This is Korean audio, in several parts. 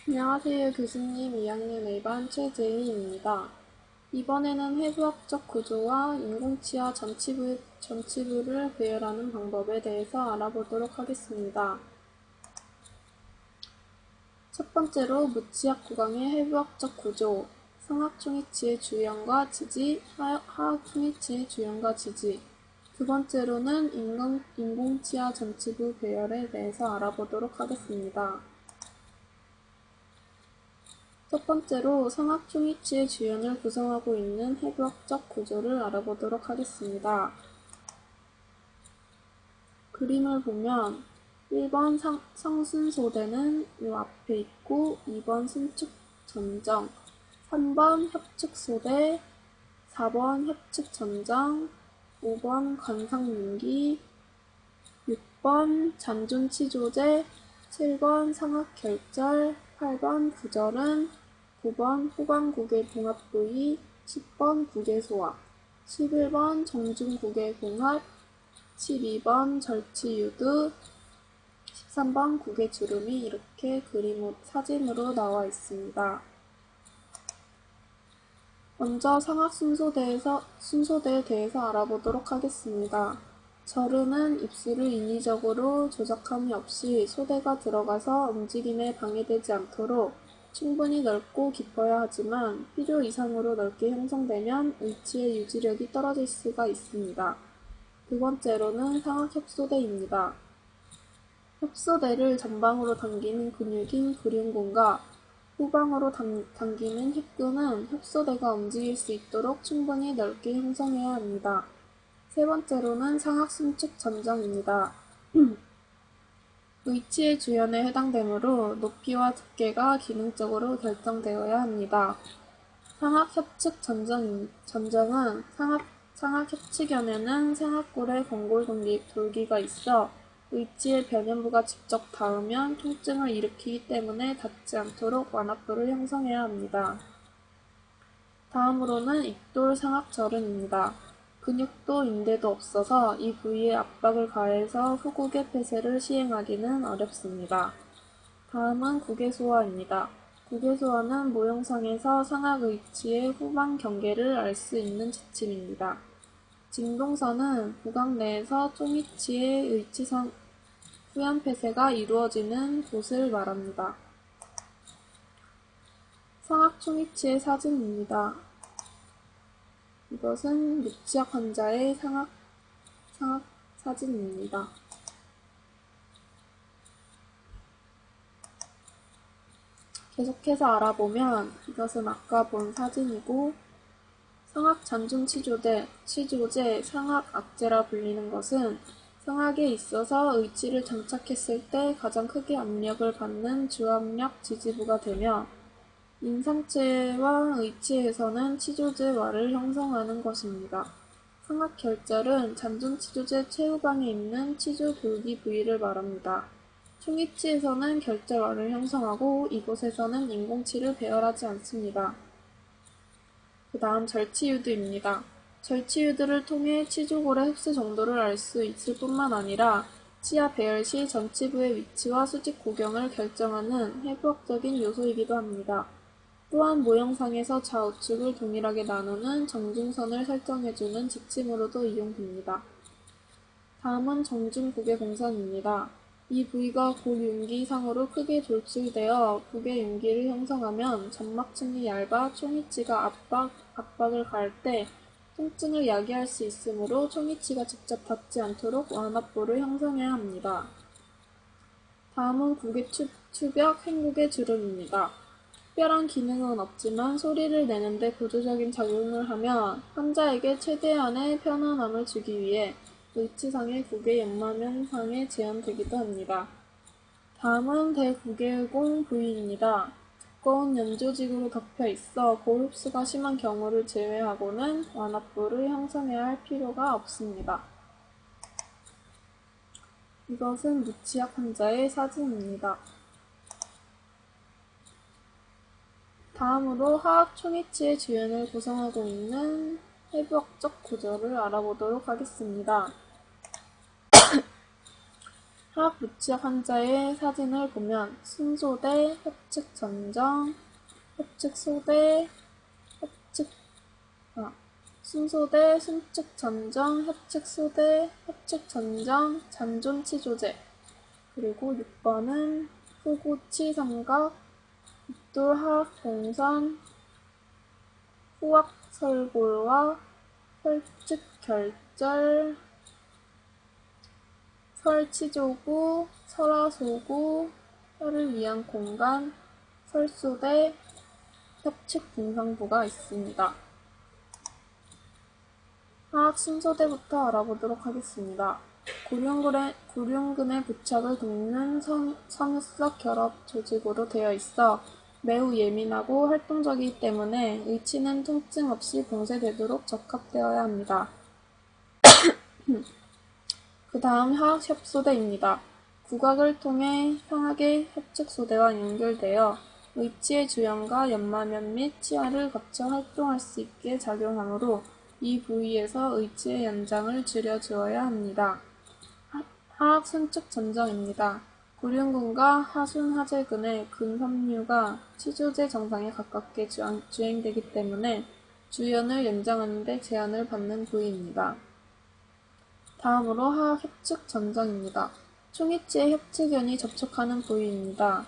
안녕하세요. 교수님 2학년 1반 최재희입니다. 이번에는 해부학적 구조와 인공치아 전치부를 배열하는 방법에 대해서 알아보도록 하겠습니다. 첫 번째로 무치약 구강의 해부학적 구조, 상하충이치의 주연과 지지, 하하충이치의 주연과 지지. 두 번째로는 인공치아 전치부 배열에 대해서 알아보도록 하겠습니다. 첫 번째로 상하충이치의 주연을 구성하고 있는 해부학적 구조를 알아보도록 하겠습니다. 그림을 보면 1번 성순소대는 이 앞에 있고 2번 신축전정, 3번 협축소대, 4번 협축전정, 5번 관상윤기, 6번 잔존치조제, 7번 상악결절, 8번 부절은, 9번 후방국의 봉합부위, 10번 국외소화, 11번 정중국의 봉합, 12번 절치유두, 13번 국외주름이 이렇게 사진으로 나와 있습니다. 먼저 상악순소대에 대해서 알아보도록 하겠습니다. 절은은 입술을 인위적으로 조작함이 없이 소대가 들어가서 움직임에 방해되지 않도록 충분히 넓고 깊어야 하지만 필요 이상으로 넓게 형성되면 의치의 유지력이 떨어질 수가 있습니다. 두 번째로는 상악협소대입니다. 협소대를 전방으로 당기는 근육인 근륜근과 후방으로 당기는 힙근은 협소대가 움직일 수 있도록 충분히 넓게 형성해야 합니다. 세 번째로는 상악순축 전정입니다. 의치의 주연에 해당되므로 높이와 두께가 기능적으로 결정되어야 합니다. 상악협축 전정은 상악협축연에는 상악골에 건골 돌기가 있어 의치의 변연부가 직접 닿으면 통증을 일으키기 때문에 닿지 않도록 완압부를 형성해야 합니다. 다음으로는 익돌 상악절은입니다. 근육도 인대도 없어서 이 부위에 압박을 가해서 후국의 폐쇄를 시행하기는 어렵습니다. 다음은 국외소화입니다. 국외소화는 모형상에서 상악의치의 후방 경계를 알 수 있는 지침입니다. 진동선은 구강 내에서 총이치의 의치선 후연 폐쇄가 이루어지는 곳을 말합니다. 상악총이치의 사진입니다. 이것은 무치약 환자의 상악 사진입니다. 계속해서 알아보면 이것은 아까 본 사진이고 상악잔존치조제, 상악악제라 불리는 것은 상악에 있어서 의치를 장착했을 때 가장 크게 압력을 받는 주압력 지지부가 되며 인상체와 의치에서는 치조제와를 형성하는 것입니다. 상악결절은 잔존치조제 최후방에 있는 치조돌기 부위를 말합니다. 총이치에서는 결절와를 형성하고 이곳에서는 인공치를 배열하지 않습니다. 그 다음 절치유두입니다. 절치유두를 통해 치조골의 흡수 정도를 알 수 있을 뿐만 아니라 치아 배열 시 전치부의 위치와 수직 고경을 결정하는 해부학적인 요소이기도 합니다. 또한 모형상에서 좌우측을 동일하게 나누는 정중선을 설정해주는 지침으로도 이용됩니다. 다음은 정중국의 공선입니다. 이 부위가 골윤기상으로 크게 돌출되어 국의 윤기를 형성하면 점막층이 얇아 총이치가 압박을 가할 때 통증을 야기할 수 있으므로 총이치가 직접 닿지 않도록 완압부를 형성해야 합니다. 다음은 국의 추벽 횡국의 주름입니다. 특별한 기능은 없지만 소리를 내는데 보조적인 작용을 하며 환자에게 최대한의 편안함을 주기 위해 의치상의 국의 연마면상에 재현되기도 합니다. 다음은 대국외공 부위입니다. 두꺼운 연조직으로 덮여 있어 고흡수가 심한 경우를 제외하고는 완압부를 형성해야 할 필요가 없습니다. 이것은 무치약 환자의 사진입니다. 다음으로 하악총이치의 주연을 구성하고 있는 해부학적 구조를 알아보도록 하겠습니다. 화학 무취학 환자의 사진을 보면 순소대, 협측전정, 협측소대, 협측, 순소대, 순측전정, 협측소대, 협측전정, 잔존치조제. 그리고 6번은 후구치삼각, 빗돌화학동선, 후학설골과 혈측결절, 설치조구, 설화소구, 혈을 위한 공간, 설소대, 협측분상부가 있습니다. 화학 순서대부터 알아보도록 하겠습니다. 구륜근의 부착을 돕는 섬유석 결합 조직으로 되어 있어 매우 예민하고 활동적이기 때문에 의치는 통증 없이 봉쇄되도록 적합되어야 합니다. 그 다음 화학협소대입니다. 구각을 통해 편하게 협측소대와 연결되어 의치의 주연과 연마면 및 치아를 거쳐 활동할 수 있게 작용하므로 이 부위에서 의치의 연장을 줄여주어야 합니다. 화학순축전정입니다. 구륜근과 하순하재근의 근섬유가 치조제 정상에 가깝게 주행되기 때문에 주연을 연장하는 데 제한을 받는 부위입니다. 다음으로 화학협측전정입니다. 총이치의 협측연이 접촉하는 부위입니다.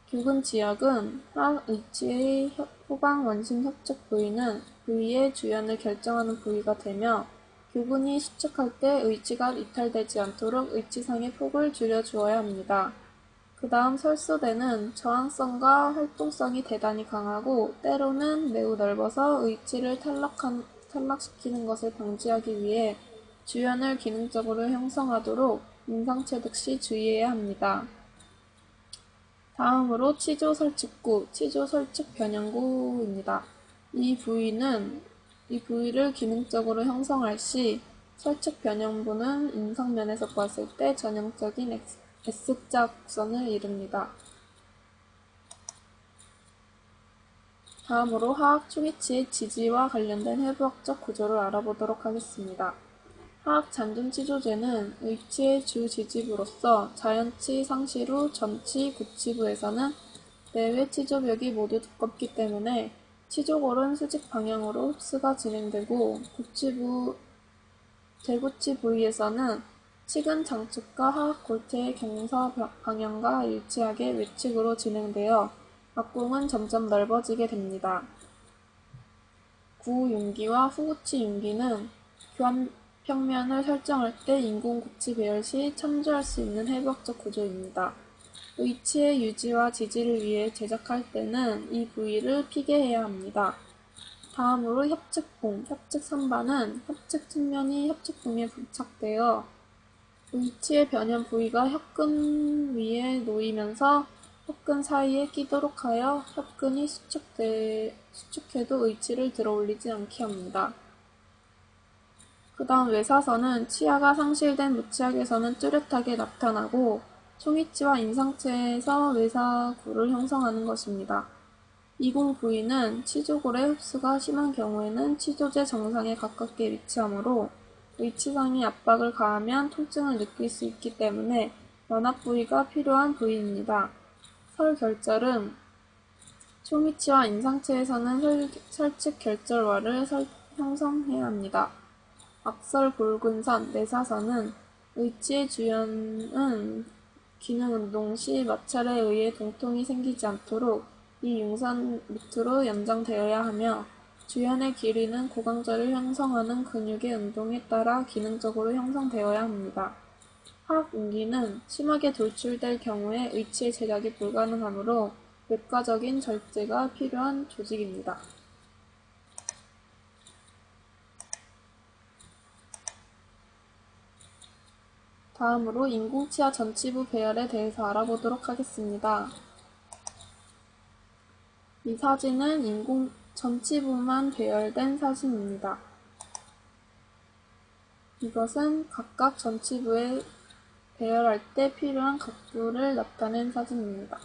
규근지역은 화학의치의 후방 원심 협측 부위의 주연을 결정하는 부위가 되며 교근이 수축할 때 의치가 이탈되지 않도록 의치상의 폭을 줄여주어야 합니다. 그 다음 설소대는 저항성과 활동성이 대단히 강하고 때로는 매우 넓어서 의치를 탈락시키는 것을 방지하기 위해 주연을 기능적으로 형성하도록 임상체득 시 주의해야 합니다. 다음으로 치조설측구, 치조설측변형구입니다. 이 부위를 기능적으로 형성할 시 설측변형부는 임상면에서 보았을 때 전형적인 S자 곡선을 이룹니다. 다음으로 화학 초기치의 지지와 관련된 해부학적 구조를 알아보도록 하겠습니다. 화학 잔존치조제는 의치의 주 지지부로서 자연치 상실 후 전치, 구치부에서는 내외 치조벽이 모두 두껍기 때문에 치조골은 수직 방향으로 흡수가 진행되고 재구치 부위에서는 치근 장축과 화학 골체의 경사 방향과 일치하게 외측으로 진행되어 막공은 점점 넓어지게 됩니다. 구윤기와 후구치 윤기는 교환평면을 설정할 때 인공구치 배열 시 참조할 수 있는 해부학적 구조입니다. 의치의 유지와 지지를 위해 제작할 때는 이 부위를 피개해야 합니다. 다음으로 협측봉, 협측선반은 협측 측면이 협측봉에 부착되어 의치의 변연 부위가 협근 위에 놓이면서 협근 사이에 끼도록 하여 협근이 수축해도 의치를 들어올리지 않게 합니다. 그 다음 외사선은 치아가 상실된 무치학에서는 뚜렷하게 나타나고 총이치와 임상체에서 외사구를 형성하는 것입니다. 이공 부위는 치조골의 흡수가 심한 경우에는 치조제 정상에 가깝게 위치하므로 의치상이 압박을 가하면 통증을 느낄 수 있기 때문에 연합 부위가 필요한 부위입니다. 설결절은 총이치와 임상체에서는 설측결절와를 형성해야 합니다. 악설골근선, 내사선은 의치의 주연은 기능운동 시 마찰에 의해 동통이 생기지 않도록 이 융선 루트로 연장되어야 하며 주연의 길이는 고관절을 형성하는 근육의 운동에 따라 기능적으로 형성되어야 합니다. 화학운기는 심하게 돌출될 경우에 의치의 제작이 불가능하므로 외과적인 절제가 필요한 조직입니다. 다음으로 인공치아 전치부 배열에 대해서 알아보도록 하겠습니다. 이 사진은 전치부만 배열된 사진입니다. 이것은 각각 전치부에 배열할 때 필요한 각도를 나타낸 사진입니다.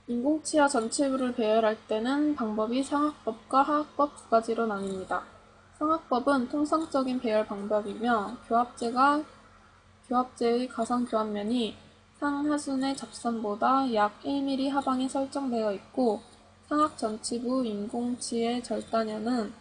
인공치아 전치부를 배열할 때는 방법이 상학법과 하학법 두 가지로 나뉩니다. 상학법은 통상적인 배열 방법이며 교합제가 교합제의 가상교합면이 상하순의 접선보다 약 1mm 하방에 설정되어 있고 상악 전치부 인공치의 절단연은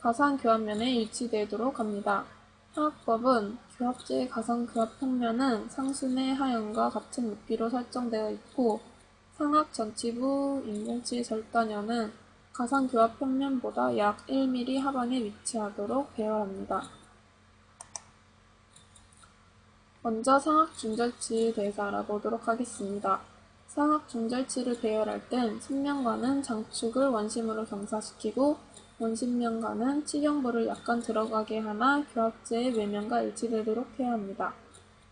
가상교합면에 위치되도록 합니다. 화학법은 교합제의 가상교합평면은 상순의 하연과 같은 높이로 설정되어 있고 상악 전치부 인공치의 절단연은 가상교합평면보다 약 1mm 하방에 위치하도록 배열합니다. 먼저 상악중절치에 대해서 알아보도록 하겠습니다. 상악중절치를 배열할 땐 순면과는 장축을 원심으로 경사시키고 원심면과는 치경부를 약간 들어가게 하나 교합제의 외면과 일치되도록 해야 합니다.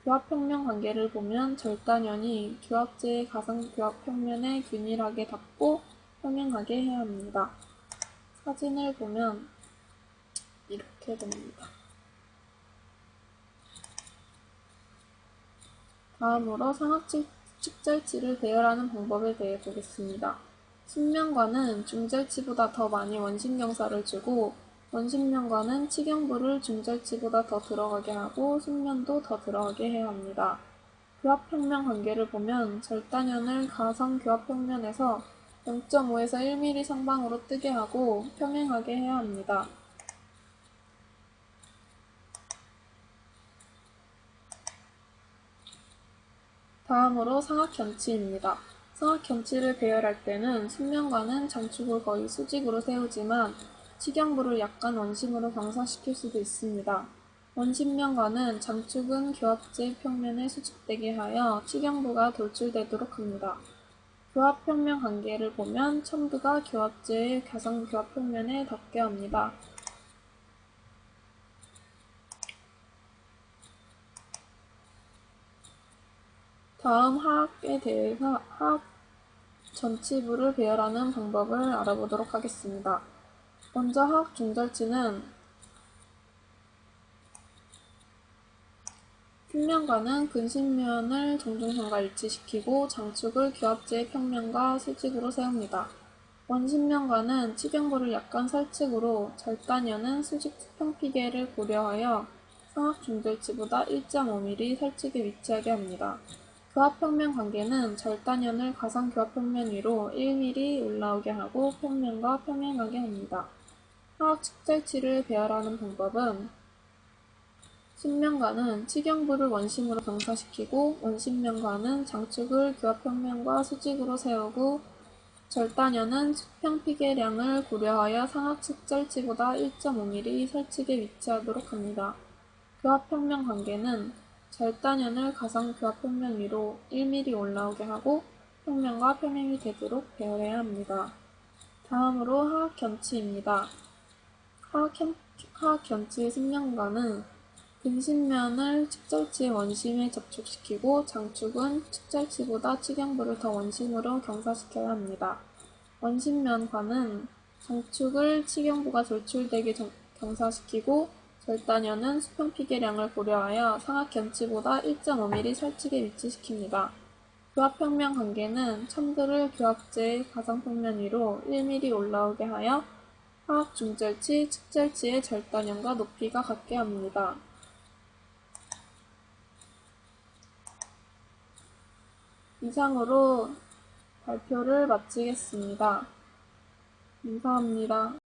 교합평면 관계를 보면 절단연이 교합제의 가상교합평면에 균일하게 닿고 평행하게 해야 합니다. 사진을 보면 이렇게 됩니다. 다음으로 상악축절치를 배열하는 방법에 대해 보겠습니다. 순면과는 중절치보다 더 많이 원심경사를 주고 원심면과는 치경부를 중절치보다 더 들어가게 하고 순면도 더 들어가게 해야 합니다. 교합평면 관계를 보면 절단연을 가상교합평면에서 0.5에서 1mm 상방으로 뜨게 하고 평행하게 해야 합니다. 다음으로 상악견치입니다. 상악견치를 배열할 때는 순면과는 장축을 거의 수직으로 세우지만 치경부를 약간 원심으로 경사시킬 수도 있습니다. 원심면과는 장축은 교합제 평면에 수직되게 하여 치경부가 돌출되도록 합니다. 교합평면 관계를 보면 첨부가 교합제의 가상교합평면에 닿게 합니다. 다음 화학에 대해서 화학 전치부를 배열하는 방법을 알아보도록 하겠습니다. 먼저 화학 중절치는 평면과는 근신면을 정중선과 일치시키고 장축을 교합제의 평면과 수직으로 세웁니다. 원심면과는 치경부를 약간 설측으로 절단연은 수직 수평피계를 고려하여 상악 중절치보다 1.5mm 설측에 위치하게 합니다. 교합평면 관계는 절단연을 가상교합평면 위로 1mm 올라오게 하고 평면과 평행하게 합니다. 화학 축절치를 배열하는 방법은 순면과는 치경부를 원심으로 경사시키고 원심면과는 장축을 교합평면과 수직으로 세우고 절단연은 수평피계량을 고려하여 상악 축절치보다 1.5mm 설측에 위치하도록 합니다. 교합평면 관계는 절단연을 가상교합평면 위로 1mm 올라오게 하고 평면과 평행이 되도록 배열해야 합니다. 다음으로 화학견치입니다. 화학견치의 순면과는 근신면을 축절치의 원심에 접촉시키고 장축은 축절치보다 치경부를 더 원심으로 경사시켜야 합니다. 원심면과는 장축을 치경부가 돌출되게 경사시키고 절단연은 수평피계량을 고려하여 상악견치보다 1.5mm 설측에 위치시킵니다. 교합평면 관계는 첨들을 교합제의 가상평면 위로 1mm 올라오게 하여 화학중절치, 축절치의 절단연과 높이가 같게 합니다. 이상으로 발표를 마치겠습니다. 감사합니다.